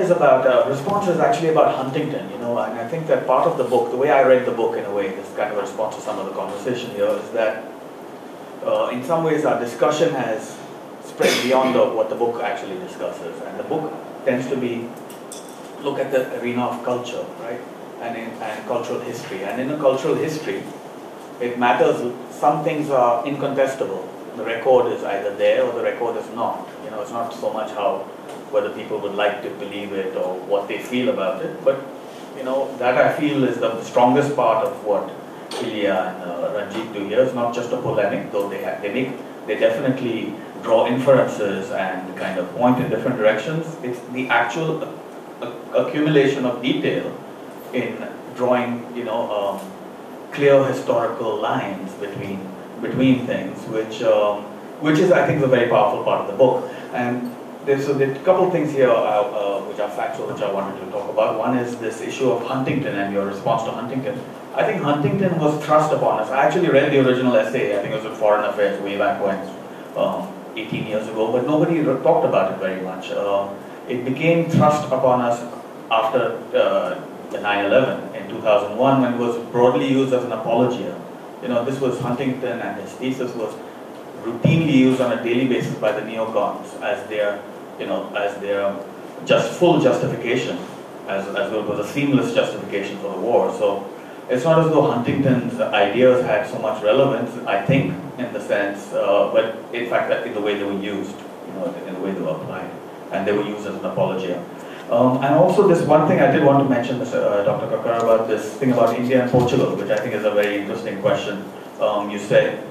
is about, response is actually about Huntington, you know, and I think that part of the book, the way I read the book in a way, this kind of a response to some of the conversation here, is that in some ways our discussion has spread beyond what the book actually discusses, and the book tends to be, look at the arena of culture, right, and cultural history, and in a cultural history, it matters, some things are incontestable. The record is either there or the record is not. You know, it's not so much whether people would like to believe it or what they feel about it, but you know, that I feel is the strongest part of what Ilya and Ranjit do here. It's not just a polemic, though they definitely draw inferences and kind of point in different directions. It's the actual accumulation of detail in drawing, you know, clear historical lines between things, which is, I think, a very powerful part of the book. And there's a couple of things here which are factual, which I wanted to talk about. One is this issue of Huntington and your response to Huntington. I think Huntington was thrust upon us. I actually read the original essay, I think it was in Foreign Affairs way back when, 18 years ago, but nobody talked about it very much. It became thrust upon us after the 9/11 in 2001, when it was broadly used as an apologia. You know, this was Huntington, and his thesis was routinely used on a daily basis by the neocons as their, you know, as their full justification, as though it was a seamless justification for the war. So it's not as though Huntington's ideas had so much relevance, I think, in the sense, but in fact, in the way they were used, you know, in the way they were applied, and they were used as an apologia. And also this one thing I did want to mention, Dr. Kakar, about this thing about India and Portugal, which I think is a very interesting question. You said,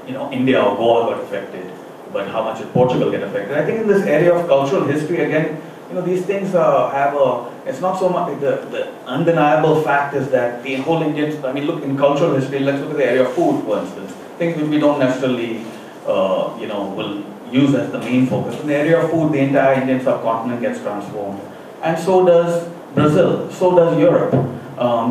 you know, India or Goa got affected, but how much did Portugal get affected? I think in this area of cultural history, again, you know, these things it's not so much, the undeniable fact is that the whole Indian, I mean, look, in cultural history, let's look at the area of food, for instance, things which we don't necessarily, you know, will use as the main focus. In the area of food, the entire Indian subcontinent gets transformed. And so does Brazil, so does Europe,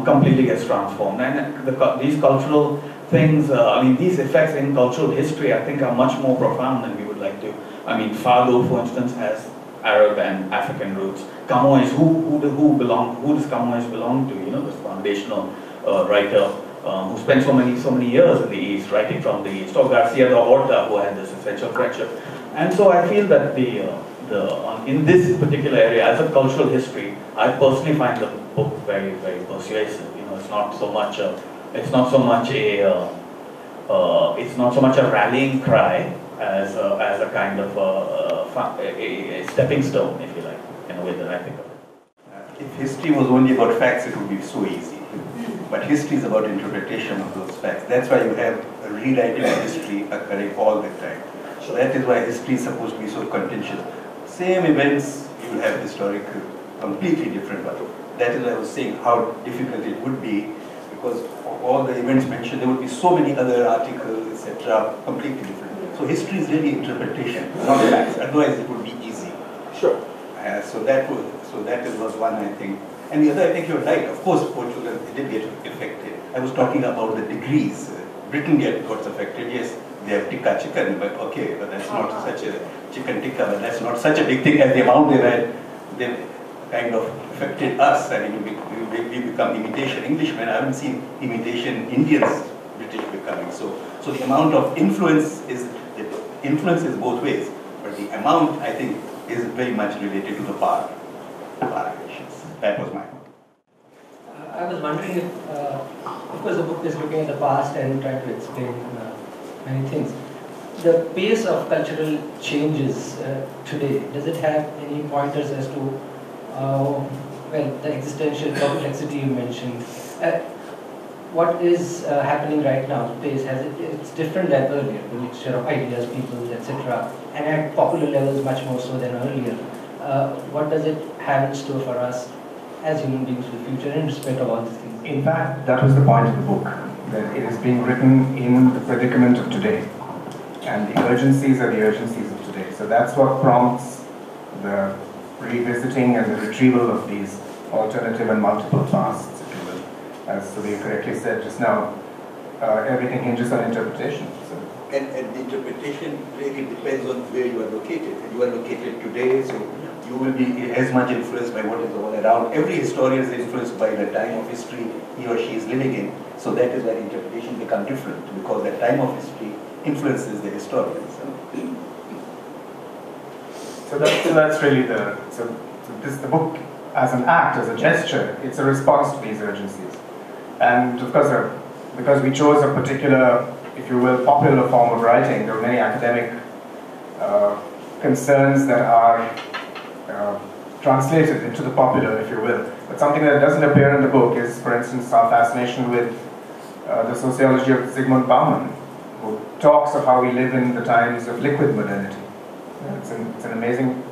completely gets transformed. And these cultural things, I mean, these effects in cultural history, I think, are much more profound than we would like to. I mean, Fado, for instance, has Arab and African roots. Camões, who does Camões belong to? You know, this foundational writer who spent so many years in the East, writing from the East, or Garcia de Horta, who had this essential friendship. And so I feel that in this particular area, as a cultural history, I personally find the book very, very persuasive. You know, it's not so much a rallying cry as a kind of a stepping stone, if you like, in a way that I think of it. If history was only about facts, it would be so easy. But history is about interpretation of those facts. That's why you have a rewriting of history occurring all the time. So that is why history is supposed to be so contentious. Same events, you will have historical, completely different. But that is why I was saying how difficult it would be, because all the events mentioned, there would be so many other articles, etc., completely different. So history is really interpretation, not facts. Otherwise, it would be easy. Sure. So that was one, I think. And the other, I think you're right. Of course, Portugal did get affected. I was talking about the degrees. Britain got affected. Yes, they have tikka chicken, but okay, but that's not such a chicken tikka. But that's not such a big thing as the amount they kind of affected us. I mean, we become imitation Englishmen. I haven't seen imitation Indians, British becoming. So the amount of influence is both ways, but the amount, I think, is very much related to the power relations. That was my point. I was wondering if, of course, the book is looking at the past and trying to explain many things. The pace of cultural changes today, does it have any pointers as to, well, the existential complexity you mentioned? What is happening right now? The pace, it's different than earlier, the mixture of ideas, people, etc. And at popular levels much more so than earlier. What does it have in store for us as human beings for the future in respect of all these things? In fact, that was the point of the book, that it is being written in the predicament of today. And the urgencies are the urgencies of today. So that's what prompts the revisiting and the retrieval of these alternative and multiple pasts, if you will. As Sudhir correctly said just now, everything hinges on interpretation. So. And the interpretation really depends on where you are located. And you are located today, so you will be as much influenced by what is all around. Every historian is influenced by the time of history he or she is living in. So that is why interpretation becomes different, because the time of history influences the historians. So that's really the book as an act, as a gesture, it's a response to these urgencies. And of course, because we chose a particular, if you will, popular form of writing, there are many academic concerns that are translated into the popular, if you will. But something that doesn't appear in the book is, for instance, our fascination with the sociology of Zygmunt Bauman, who talks of how we live in the times of liquid modernity. It's an amazing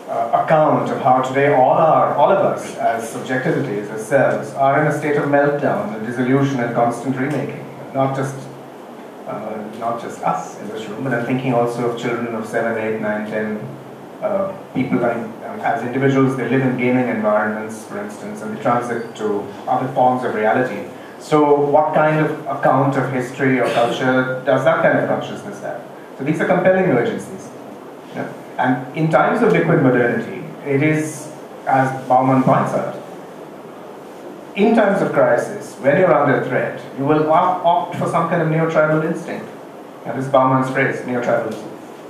account of how today all of us, as subjectivities, as selves, are in a state of meltdown and dissolution and constant remaking. Not just us in this room, but I'm thinking also of children of 7, 8, 9, 10 people. As individuals, they live in gaming environments, for instance, and they transit to other forms of reality. So what kind of account of history or culture does that kind of consciousness have? So these are compelling urgencies. Yeah? And in times of liquid modernity, it is, as Bauman points out, in times of crisis, when you're under threat, you will opt for some kind of neo-tribal instinct. And this is Bauman's phrase, neo-tribalism.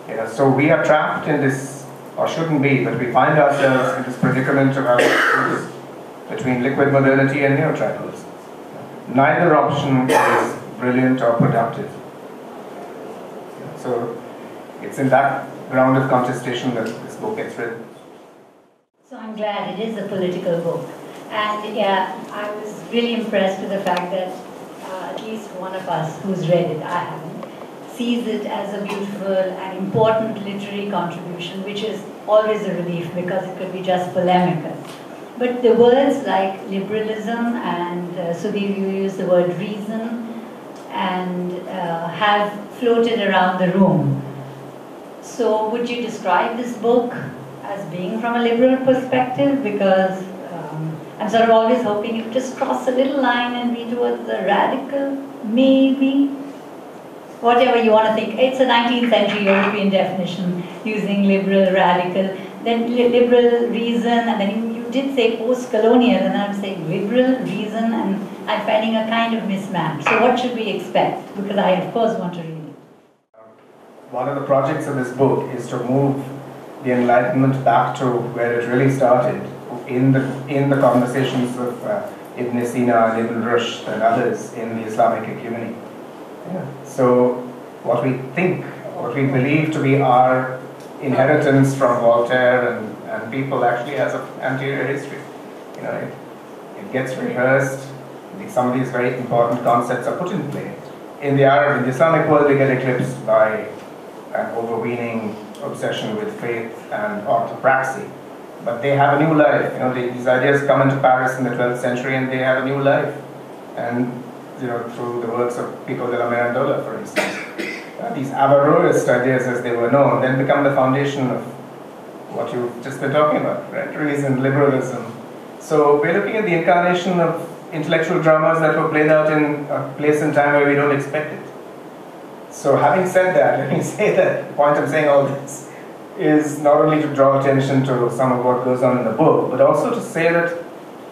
Yeah, so we are trapped in this, or shouldn't be, but we find ourselves in this predicament of our between liquid modernity and neo-tribalism. Neither option is brilliant or productive. So it's in that ground of contestation that this book gets written. So I'm glad it is a political book. And yeah, I was really impressed with the fact that at least one of us who's read it, I haven't, sees it as a beautiful and important literary contribution, which is always a relief because it could be just polemical. But the words like liberalism and Sudhir, you use the word reason, and have floated around the room. So would you describe this book as being from a liberal perspective? Because I'm sort of always hoping it just cross a little line and be towards the radical, maybe. Whatever you want to think. It's a 19th century European definition using liberal, radical, then liberal reason, and then you did say post-colonial, and I'm saying liberal, reason, and I'm finding a kind of mismatch. So what should we expect? Because I, of course, want to read it. One of the projects of this book is to move the Enlightenment back to where it really started, in the conversations of Ibn Sina, Ibn Rushd, and others in the Islamic ecumeny. Yeah. So what we think, what we believe to be our inheritance from Voltaire and people actually has an anterior history. You know, it gets rehearsed. Some of these very important concepts are put in play. In the Islamic world, they get eclipsed by an overweening obsession with faith and orthopraxy. But they have a new life. You know, these ideas come into Paris in the 12th century, and they have a new life. And you know, through the works of Pico della Mirandola, for instance, these Averroist ideas, as they were known, then become the foundation of what you've just been talking about, right? Reason, liberalism. So we're looking at the incarnation of intellectual dramas that were played out in a place and time where we don't expect it. So having said that, let me say that the point of saying all this is not only to draw attention to some of what goes on in the book, but also to say that,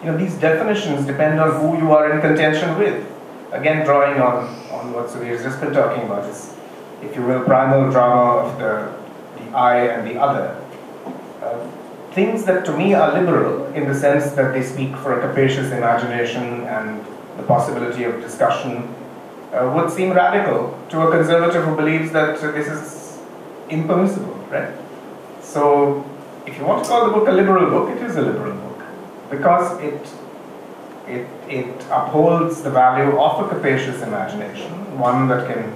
you know, these definitions depend on who you are in contention with. Again, drawing on what Sudhir has just been talking about, this, if you will, primal drama of the I and the other. Things that to me are liberal in the sense that they speak for a capacious imagination and the possibility of discussion would seem radical to a conservative who believes that this is impermissible, right? So, if you want to call the book a liberal book, it is a liberal book because it upholds the value of a capacious imagination, one that can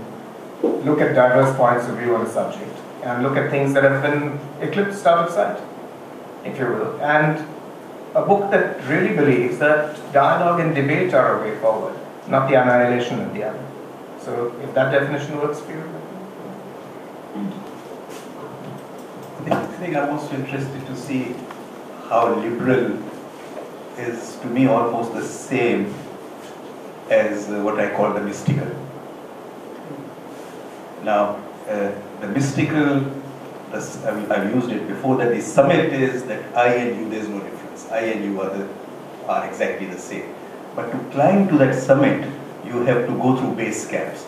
look at diverse points of view on a subject and look at things that have been eclipsed out of sight, if you will, and a book that really believes that dialogue and debate are a way forward, not the annihilation of the other. So if that definition works for you. I think I'm also interested to see how liberal is, to me, almost the same as what I call the mystical. Now, the mystical I've used it before, that the summit is that I and you, there's no difference. I and you are exactly the same. But to climb to that summit, you have to go through base camps.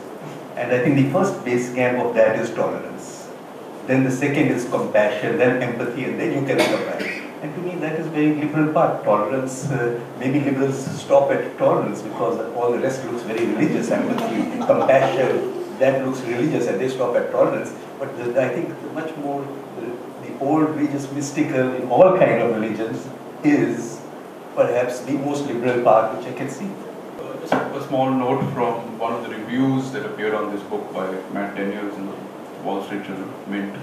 And I think the first base camp of that is tolerance. Then the second is compassion, then empathy, and then you can come back. And to me, that is very liberal part. Tolerance, maybe liberals stop at tolerance because all the rest looks very religious. Empathy, compassion, that looks religious, and they stop at tolerance. But I think much more, the old religious mystical in all kind of religions is perhaps the most liberal part which I can see. Just a small note from one of the reviews that appeared on this book by Matt Daniels in the Wall Street Journal, Mint.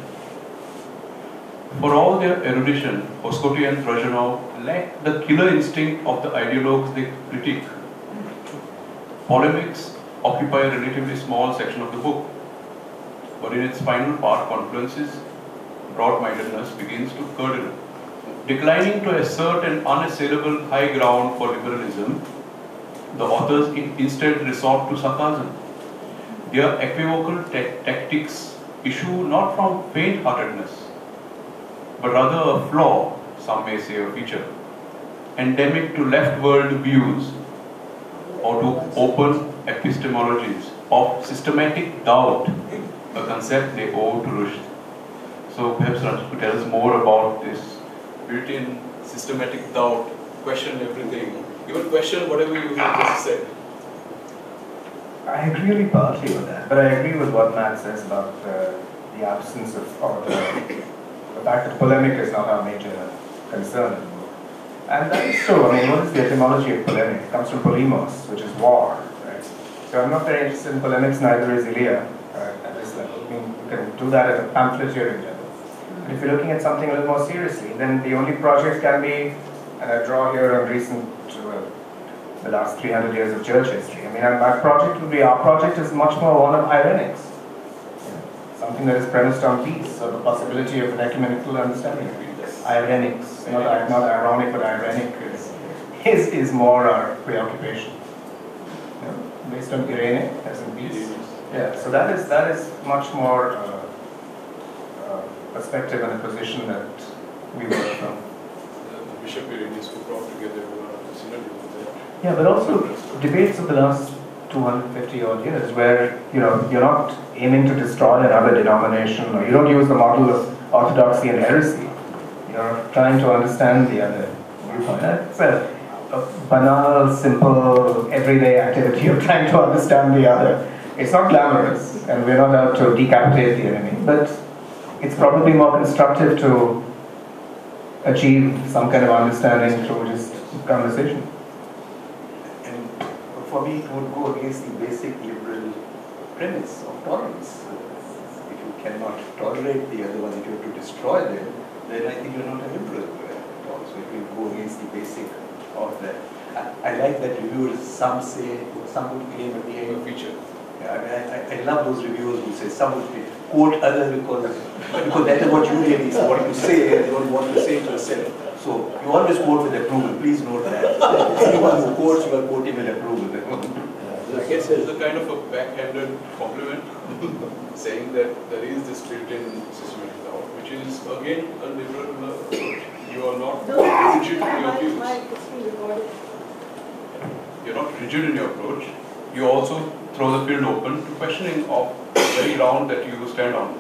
For all their erudition, Hoskote and Trozhanov lack the killer instinct of the ideologues they critique. Polemics occupy a relatively small section of the book, but in its final part, Confluences, broad-mindedness begins to curdle. Declining to assert an unassailable high ground for liberalism, the authors instead resort to sarcasm. Their equivocal tactics issue not from faint-heartedness, but rather a flaw, some may say a feature, endemic to left-world views or to open epistemologies of systematic doubt, a concept they owe to Rushdie. So perhaps Ranjit could tell us more about this built-in systematic doubt, question everything, even question whatever you have just said. I agree only partly with that, but I agree with what Matt says about the absence of, or the fact that polemic is not our major concern in the book. And that is true. I mean, what is the etymology of polemic? It comes from polemos, which is war, right? So I'm not very interested in polemics, neither is Ilya at this level. I mean, you can do that at a pamphleteering level. But if you're looking at something a little more seriously, then the only project can be, and I draw here on recent, the last 300 years of church history. I mean, our project would be, our project is much more one of ironics. Something that is premised on peace, or the possibility of an ecumenical understanding. Ironics, not ironic, but ironic is more our preoccupation. Based on irene, as in peace. Yeah, so that is much more perspective and a position that we work from. The Bishop Irenaeus who brought together synod. Yeah, but also debates of the last 250 odd years where you're not aiming to destroy another denomination, or you don't use the model of orthodoxy and heresy. You're trying to understand the other viewpoint. It's a banal, simple, everyday activity. You're trying to understand the other. It's not glamorous, and we're not out to decapitate the enemy, but it's probably more constructive to achieve some kind of understanding through just conversation. And for me, it would go against the basic liberal premise of tolerance. If you cannot tolerate the other one, if you have to destroy them, then I think you're not a liberal at all. So it will go against the basic of that. I like that reviewers, some would claim at the end of feature. Yeah, I love those reviewers who say some would quote others because that is what you really want to say and you don't want to say to yourself. So you always quote with approval. Please note that. Anyone who quotes, you are quoting with approval. I guess it's a kind of a backhanded compliment saying that there is this built-in systematic doubt, which is again a liberal approach. You are not rigid in your views. You're not rigid in your approach. You also throw the field open to questioning of the very ground that you stand on.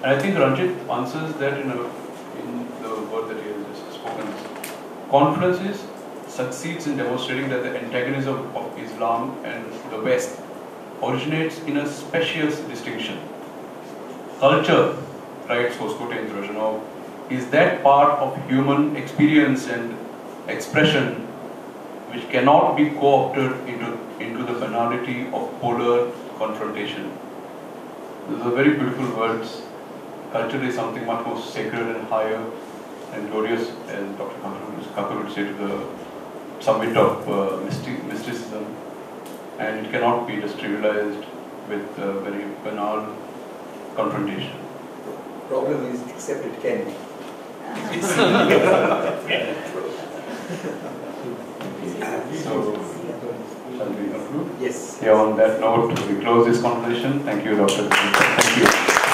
And I think Ranjit answers that in the word that he has just spoken. Confluences succeeds in demonstrating that the antagonism of Islam and the West originates in a specious distinction. Culture, writes Hoskote and Trozhanov, is that part of human experience and expression which cannot be co-opted into the banality of polar confrontation. Those are very beautiful words. Culture is something much more sacred and higher and glorious, as Dr. Kakar would say, to the summit of mysticism, and it cannot be just trivialized with very banal confrontation. The problem is, except it can be. So, shall we conclude? Yes. Yeah, on that note, we close this conversation. Thank you, Dr. Thank you.